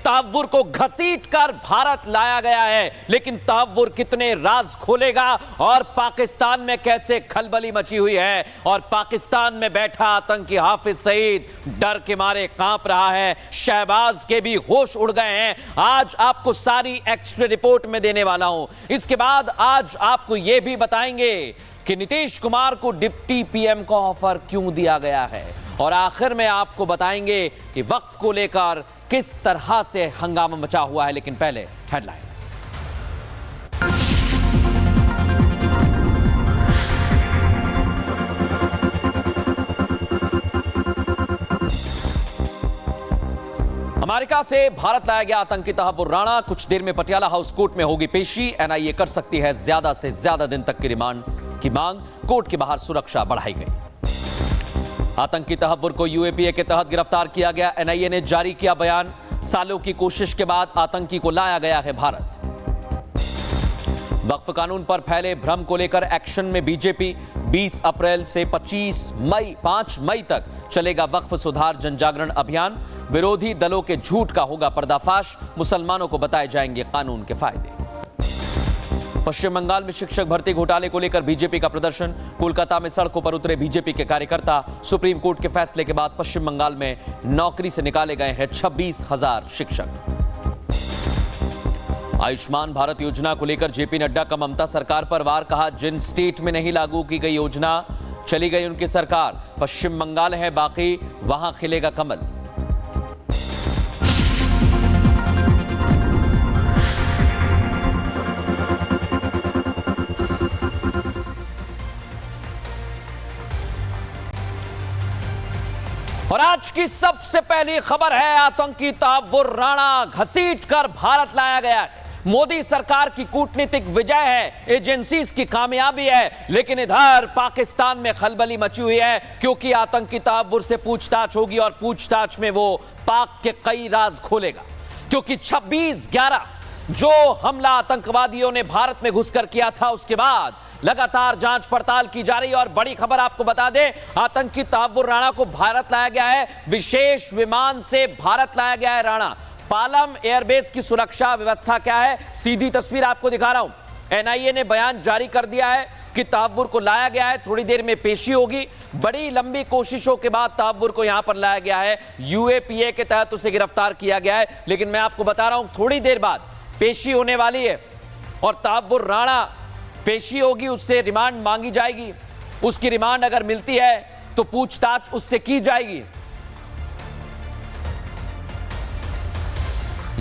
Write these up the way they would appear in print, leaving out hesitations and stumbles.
तहव्वुर को घसीटकर भारत लाया गया है, लेकिन तहव्वुर कितने राज खोलेगा और पाकिस्तान में कैसे खलबली मची हुई है और पाकिस्तान में बैठा आतंकी हाफिज सईद डर के मारे कांप रहा है। शहबाज के भी होश उड़ गए हैं। आज आपको सारी एक्स्ट्रा रिपोर्ट में देने वाला हूं। इसके बाद आज आपको यह भी बताएंगे कि नीतीश कुमार को डिप्टी पीएम का ऑफर क्यों दिया गया है और आखिर में आपको बताएंगे कि वक्फ को लेकर किस तरह से हंगामा मचा हुआ है। लेकिन पहले हेडलाइंस। अमेरिका से भारत लाया गया आतंकी तहव्वुर राणा। कुछ देर में पटियाला हाउस कोर्ट में होगी पेशी। एनआईए कर सकती है ज्यादा से ज्यादा दिन तक की रिमांड की मांग। कोर्ट के बाहर सुरक्षा बढ़ाई गई। आतंकी तहव्वुर को यूएपीए के तहत गिरफ्तार किया गया। एनआईए ने जारी किया बयान। सालों की कोशिश के बाद आतंकी को लाया गया है भारत। वक्फ कानून पर फैले भ्रम को लेकर एक्शन में बीजेपी। 20 अप्रैल से 5 मई तक चलेगा वक्फ सुधार जनजागरण अभियान। विरोधी दलों के झूठ का होगा पर्दाफाश। मुसलमानों को बताए जाएंगे कानून के फायदे। पश्चिम बंगाल में शिक्षक भर्ती घोटाले को लेकर बीजेपी का प्रदर्शन। कोलकाता में सड़कों पर उतरे बीजेपी के कार्यकर्ता। सुप्रीम कोर्ट के फैसले के बाद पश्चिम बंगाल में नौकरी से निकाले गए हैं 26,000 शिक्षक। आयुष्मान भारत योजना को लेकर जेपी नड्डा का ममता सरकार पर वार। कहा, जिन स्टेट में नहीं लागू की गई योजना चली गई उनकी सरकार। पश्चिम बंगाल है बाकी, वहां खिलेगा कमल। और आज की सबसे पहली खबर है, आतंकी तहव्वुर राणा घसीटकर भारत लाया गया है। मोदी सरकार की कूटनीतिक विजय है, एजेंसीज की कामयाबी है। लेकिन इधर पाकिस्तान में खलबली मची हुई है क्योंकि आतंकी तहव्वुर से पूछताछ होगी और पूछताछ में वो पाक के कई राज खोलेगा। क्योंकि 26/11 जो हमला आतंकवादियों ने भारत में घुसकर किया था, उसके बाद लगातार जांच पड़ताल की जा रही है। और बड़ी खबर आपको बता दें, आतंकी तहव्वुर राणा को भारत लाया गया है। विशेष विमान से भारत लाया गया है राणा। पालम एयरबेस की सुरक्षा व्यवस्था क्या है, सीधी तस्वीर आपको दिखा रहा हूं। एनआईए ने बयान जारी कर दिया है कि तहव्वुर को लाया गया है। थोड़ी देर में पेशी होगी। बड़ी लंबी कोशिशों के बाद तहव्वुर को यहां पर लाया गया है। यूएपीए के तहत उसे गिरफ्तार किया गया है। लेकिन मैं आपको बता रहा हूं, थोड़ी देर बाद पेशी होने वाली है और तहव्वुर राणा पेशी होगी, उससे रिमांड मांगी जाएगी। उसकी रिमांड अगर मिलती है तो पूछताछ उससे की जाएगी।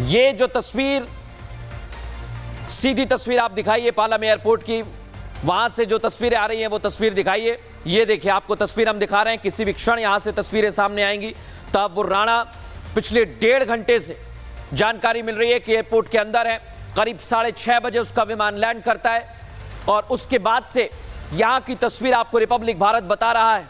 ये जो तस्वीर, सीधी तस्वीर आप दिखाइए पालम एयरपोर्ट की, वहां से जो तस्वीरें आ रही हैं वो तस्वीर दिखाइए। ये देखिए, आपको तस्वीर हम दिखा रहे हैं। किसी भी क्षण यहां से तस्वीरें सामने आएंगी। तहव्वुर राणा पिछले 1.5 घंटे से जानकारी मिल रही है कि एयरपोर्ट के अंदर है। करीब 6:30 बजे उसका विमान लैंड करता है और उसके बाद से यहां की तस्वीर आपको रिपब्लिक भारत बता रहा है।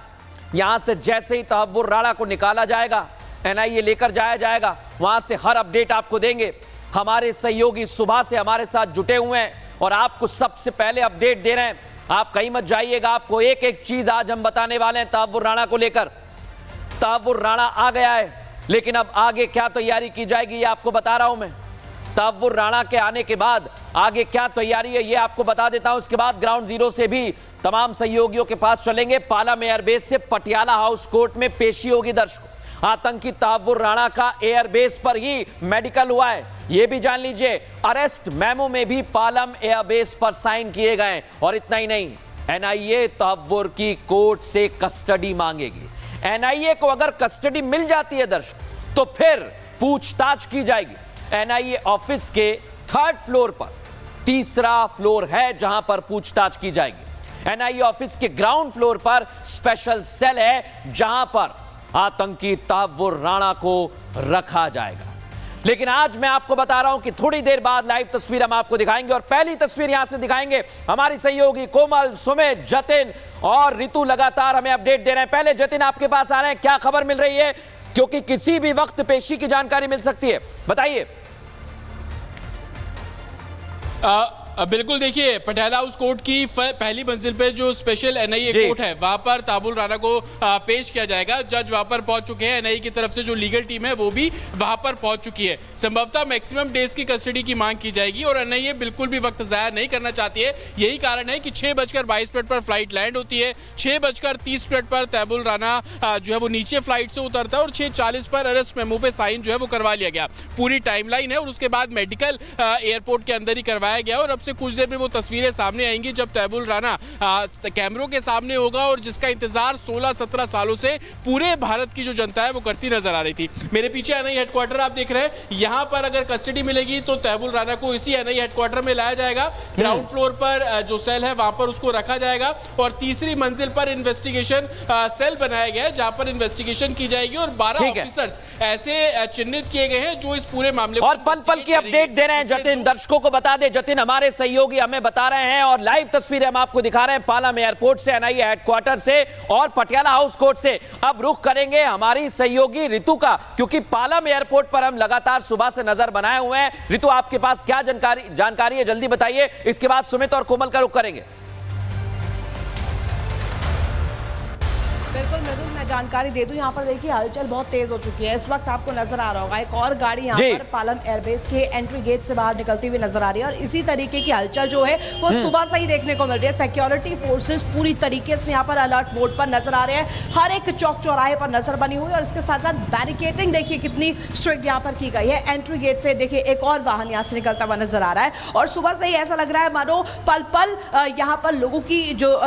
यहां से जैसे ही तहव्वुर राणा को निकाला जाएगा, एनआईए लेकर जाया जाएगा, वहां से हर अपडेट आपको देंगे। हमारे सहयोगी सुबह से हमारे साथ जुटे हुए हैं और आपको सबसे पहले अपडेट दे रहे हैं। आप कहीं मत जाइएगा, आपको एक एक चीज आज हम बताने वाले हैं तहव्वुर राणा को लेकर। तहव्वुर राणा आ गया है, लेकिन अब आगे क्या तैयारी की जाएगी ये आपको बता रहा हूं मैं। तहव्वुर राणा के आने के बाद आगे क्या तैयारी है ये आपको बता देता हूं। उसके बाद ग्राउंड जीरो से भी तमाम सहयोगियों के पास चलेंगे। पालम एयरबेस से पटियाला हाउस कोर्ट में पेशी होगी दर्शकों। आतंकी तहव्वुर राणा का एयरबेस पर ही मेडिकल हुआ है, यह भी जान लीजिए। अरेस्ट मेमो में भी पालम एयरबेस पर साइन किए गए। और इतना ही नहीं, एनआईए तहव्वुर की कोर्ट से कस्टडी मांगेगी। एनआईए को अगर कस्टडी मिल जाती है दर्शक, तो फिर पूछताछ की जाएगी। एनआईए ऑफिस के 3rd फ्लोर पर, 3रा फ्लोर है जहां पर पूछताछ की जाएगी। एनआईए ऑफिस के ग्राउंड फ्लोर पर स्पेशल सेल है जहां पर आतंकी तहव्वुर राणा को रखा जाएगा। लेकिन आज मैं आपको बता रहा हूं कि थोड़ी देर बाद लाइव तस्वीर हम आपको दिखाएंगे और पहली तस्वीर यहां से दिखाएंगे। हमारी सहयोगी कोमल, सुमित, जतिन और रितु लगातार हमें अपडेट दे रहे हैं। पहले जतिन आपके पास आ रहे हैं, क्या खबर मिल रही है, क्योंकि किसी भी वक्त पेशी की जानकारी मिल सकती है, बताइए। बिल्कुल, देखिए पटियाला हाउस कोर्ट की पहली मंजिल पे जो स्पेशल एनआईए कोर्ट है वहां पर ताबुल राना को पेश किया जाएगा। जज वहां पर पहुंच चुके हैं, एनआईए की तरफ से जो लीगल टीम है वो भी वहां पर पहुंच चुकी है। संभवतः मैक्सिमम डेज की कस्टडी की मांग की जाएगी और एनआईए बिल्कुल भी वक्त जाया नहीं करना चाहती है। यही कारण है कि 6:22 पर फ्लाइट लैंड होती है, 6:30 पर ताबुल राना जो है वो नीचे फ्लाइट से उतरता है और 6:40 पर अरेस्ट मेमो पे साइन जो है वो करवा लिया गया। पूरी टाइमलाइन है और उसके बाद मेडिकल एयरपोर्ट के अंदर ही करवाया गया और अब से कुछ देर में वो तस्वीरें सामने आएंगी जब ताबुल राना कैमरों के सामने होगा और जिसका इंतजार 16-17 सालों से पूरे भारत की जो जनता है वो करती नजर आ रही थी। मेरे पीछे एनआईए हेडक्वार्टर आप देख रहे हैं, यहां पर अगर कस्टडी मिलेगी तो ताबुल राना को इसी एनआईए हेडक्वार्टर में लाया जाएगा। ग्राउंड फ्लोर पर जो सेल है वहां पर उसको रखा जाएगा और तीसरी मंजिल पर इन्वेस्टिगेशन सेल बनाया गया है जहां पर इन्वेस्टिगेशन की जाएगी और 12 ऑफिसर्स ऐसे चिन्हित किए गए हैं जो इस पूरे मामले और पल पल की अपडेट दे रहे हैं। जतिन, दर्शकों को बता दे, जतिन हमारे सहयोगी हमें बता रहे हैं और लाइव तस्वीरें हम आपको दिखा रहे हैं पालम एयरपोर्ट से, एनआईए हेडक्वार्टर से और पटियाला हाउस कोर्ट से। अब रुख करेंगे हमारी सहयोगी रितु का, क्योंकि पालम एयरपोर्ट पर हम लगातार सुबह से नजर बनाए हुए हैं। रितु, आपके पास क्या जानकारी है, जल्दी बताइए, इसके बाद सुमित और कोमल का रुख करेंगे। बिल्कुल मृदुल, मैं जानकारी दे दूं, यहाँ पर देखिए हलचल बहुत तेज हो चुकी है। इस वक्त आपको नजर आ रहा होगा एक और गाड़ी यहाँ पर पालम एयरबेस के एंट्री गेट से बाहर निकलती हुई नजर आ रही है और इसी तरीके की हलचल जो है वो सुबह से ही देखने को मिल रही है। सिक्योरिटी फोर्सेस पूरी तरीके से यहाँ पर अलर्ट मोड पर नजर आ रहे हैं, हर एक चौक चौराहे पर नजर बनी हुई है और इसके साथ साथ बैरिकेडिंग देखिए कितनी स्ट्रिक्ट यहाँ पर की गई है। एंट्री गेट से देखिए एक और वाहन यहाँ से निकलता हुआ नजर आ रहा है और सुबह से ही ऐसा लग रहा है मानो पल पल यहाँ पर लोगों की जो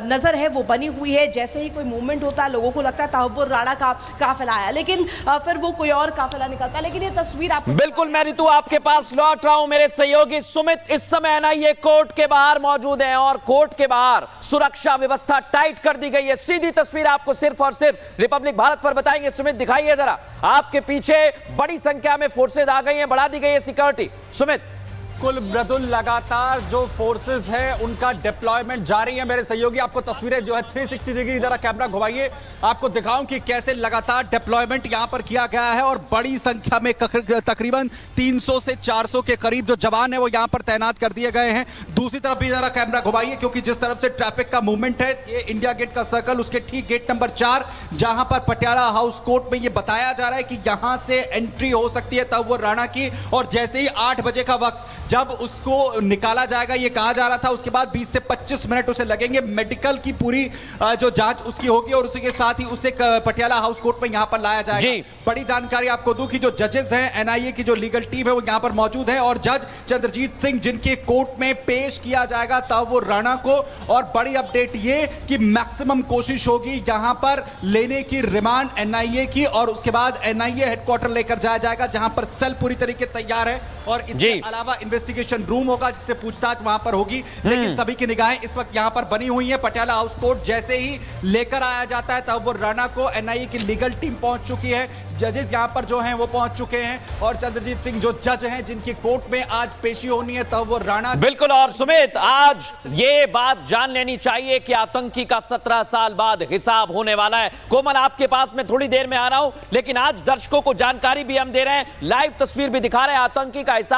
नजर है वो बनी हुई है। जैसे ही कोई मूवमेंट होता है लोगों को लगता है ताबुल राना का काफिला आया, लेकिन फिर वो कोई और काफिला निकलता है। लेकिन ये तस्वीर आप बिल्कुल, मैं रितु आपके पास लौट रहा हूं। मेरे सहयोगी सुमित इस समय एनआईए कोर्ट के बाहर मौजूद हैं और कोर्ट के बाहर सुरक्षा व्यवस्था टाइट कर दी गई है। सीधी तस्वीर आपको सिर्फ और सिर्फ रिपब्लिक भारत पर बताएंगे। सुमित दिखाइए जरा, आपके पीछे बड़ी संख्या में फोर्सेज आ गई हैं, बढ़ा दी गई है सिक्योरिटी। सुमित। कुल मृदुल लगातार जो फोर्सेस हैं उनका डिप्लॉयमेंट जारी है। मेरे सहयोगी आपको तस्वीरें जो है 360 डिग्री जरा कैमरा घुमाइए, आपको दिखाऊं कि कैसे लगातार डिप्लॉयमेंट यहां पर किया गया है और बड़ी संख्या में तकरीबन 300 से 400 के करीब जो जवान है वो यहां पर तैनात कर दिए गए हैं। दूसरी तरफ भी जरा कैमरा घुमाइए, क्योंकि जिस तरफ से ट्रैफिक का मूवमेंट है, ये इंडिया गेट का सर्कल, उसके ठीक गेट नंबर 4 जहां पर पटियाला हाउस कोर्ट में ये बताया जा रहा है कि यहां से एंट्री हो सकती है ताबुल राना की। और जैसे ही 8 बजे का वक्त जब उसको निकाला जाएगा, ये कहा जा रहा था, उसके बाद 20 से 25 मिनट उसे लगेंगे। मेडिकल की पूरी जो जांच उसकी होगी और उसके साथ ही उसे पटियाला हाउस कोर्ट में यहां पर लाया जाएगा। बड़ी जानकारी आपको दूं कि जो जजेस हैं, एनआईए की जो लीगल टीम है वो यहां पर मौजूद है और जज चंद्रजीत सिंह जिनके कोर्ट में पेश किया जाएगा ताबुल राना को। और बड़ी अपडेट ये कि मैक्सिमम कोशिश होगी यहां पर लेने की रिमांड एनआईए की और उसके बाद एनआईए हेडक्वार्टर लेकर जाया जाएगा जहां पर सेल पूरी तरीके तैयार है और इसके अलावा इन्वेस्टिगेशन रूम होगा जिससे पूछताछ वहां पर होगी। लेकिन सभी की निगाहें इस वक्त यहां पर बनी हुई है। पटियाला हाउस कोर्ट जैसे ही लेकर आया जाता है ताबुल राना को, एनआईए की लीगल टीम पहुंच चुकी है, जजेस यहां पर जो हैं वो पहुंच चुके हैं और चंद्रजीत सिंह जो जज हैं जिनकी कोर्ट में आज पेशी होनी है ताबुल राना। बिल्कुल, और सुमित आज ये बात जान लेनी चाहिए कि आतंकी का 17 साल बाद हिसाब होने वाला है। कोमल आपके पास मैं थोड़ी देर में आ रहा हूं, लेकिन आज दर्शकों को जानकारी भी हम दे रहे हैं, लाइव तस्वीर भी दिखा रहे हैं, आतंकी का हिसाब